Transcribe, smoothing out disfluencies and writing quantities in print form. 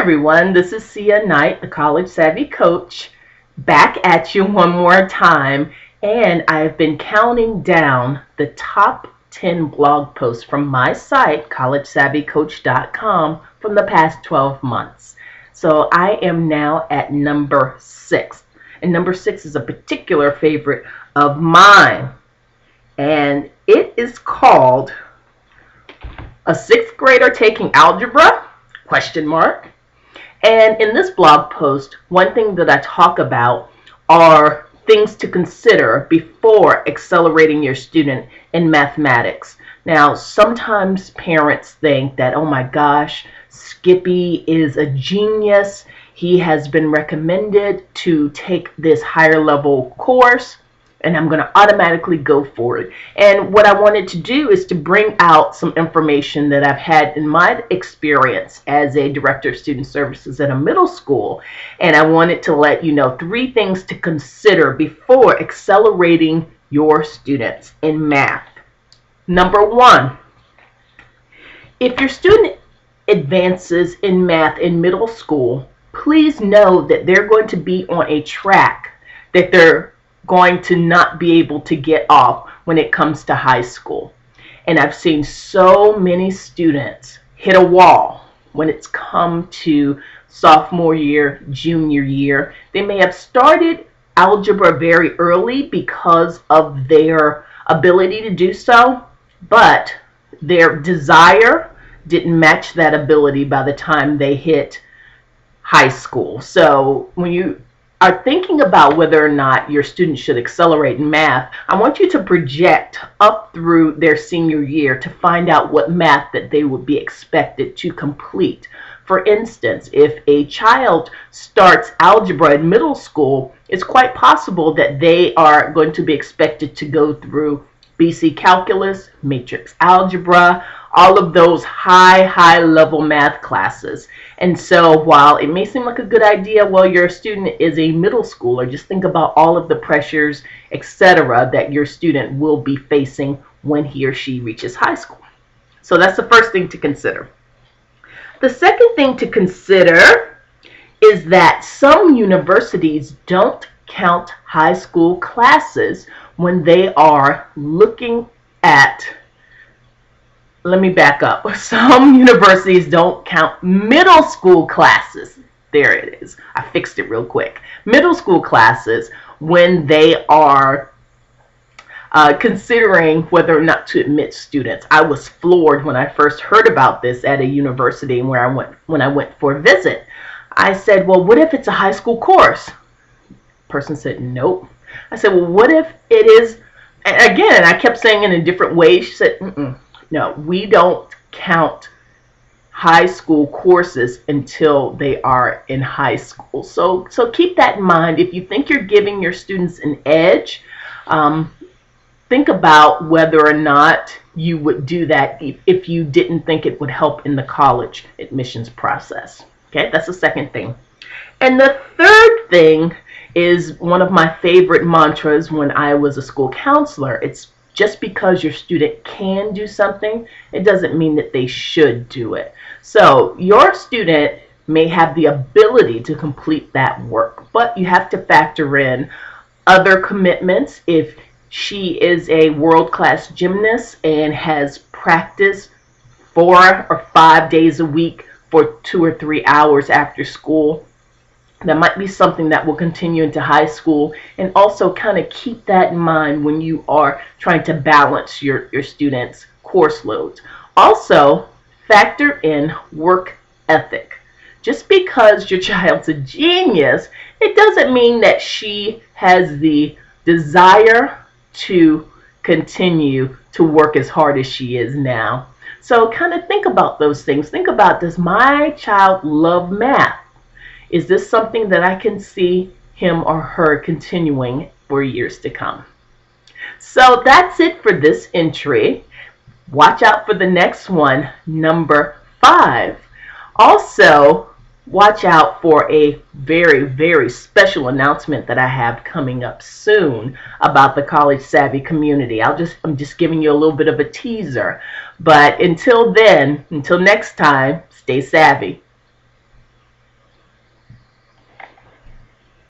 everyone, this is Sia Knight, the College Savvy Coach, back at you one more time. And I've been counting down the top 10 blog posts from my site, collegesavvycoach.com, from the past 12 months. So I am now at number 6. And number 6 is a particular favorite of mine. And it is called A Sixth Grader Taking Algebra? Question mark. And in this blog post, one thing that I talk about are things to consider before accelerating your student in mathematics. Now, sometimes parents think that, oh my gosh, Skippy is a genius. He has been recommended to take this higher level course, and I'm going to automatically go for it. And what I wanted to do is to bring out some information that I've had in my experience as a director of student services at a middle school. And I wanted to let you know 3 things to consider before accelerating your students in math. Number 1, if your student advances in math in middle school, please know that they're going to be on a track that they're going to not be able to get off when it comes to high school. And I've seen so many students hit a wall when it's come to sophomore year, junior year. They may have started algebra very early because of their ability to do so, but their desire didn't match that ability by the time they hit high school. So when you are thinking about whether or not your students should accelerate in math, I want you to project up through their senior year to find out what math that they would be expected to complete. For instance, if a child starts algebra in middle school, it's quite possible that they are going to be expected to go through BC calculus, matrix algebra, all of those high level math classes. And so while it may seem like a good idea while your student is a middle schooler, just think about all of the pressures, etc., that your student will be facing when he or she reaches high school. So that's the first thing to consider. The second thing to consider is that some universities don't count high school classes when they are looking at, let me back up. Some universities don't count middle school classes. There it is. I fixed it real quick. Middle school classes when they are considering whether or not to admit students. I was floored when I first heard about this at a university when I went for a visit. I said, well, what if it's a high school course? Person said, nope. I said, well, what if it is, and again, I kept saying in a different way. She said, no, we don't count high school courses until they are in high school. So keep that in mind. If you think you're giving your students an edge, think about whether or not you would do that if you didn't think it would help in the college admissions process. Okay, that's the second thing. And the third thing is one of my favorite mantras when I was a school counselor. It's just because your student can do something, it doesn't mean that they should do it. So your student may have the ability to complete that work, but you have to factor in other commitments. If she is a world-class gymnast and has practiced 4 or 5 days a week for 2 or 3 hours after school, that might be something that will continue into high school. And also kind of keep that in mind when you are trying to balance your students' course loads. Also, factor in work ethic. Just because your child's a genius, it doesn't mean that she has the desire to continue to work as hard as she is now. So kind of think about those things. Think about, does my child love math? Is this something that I can see him or her continuing for years to come? So that's it for this entry. Watch out for the next one, number 5. Also, watch out for a very special announcement that I have coming up soon about the College Savvy community. I'm just giving you a little bit of a teaser. But until then, until next time, stay savvy.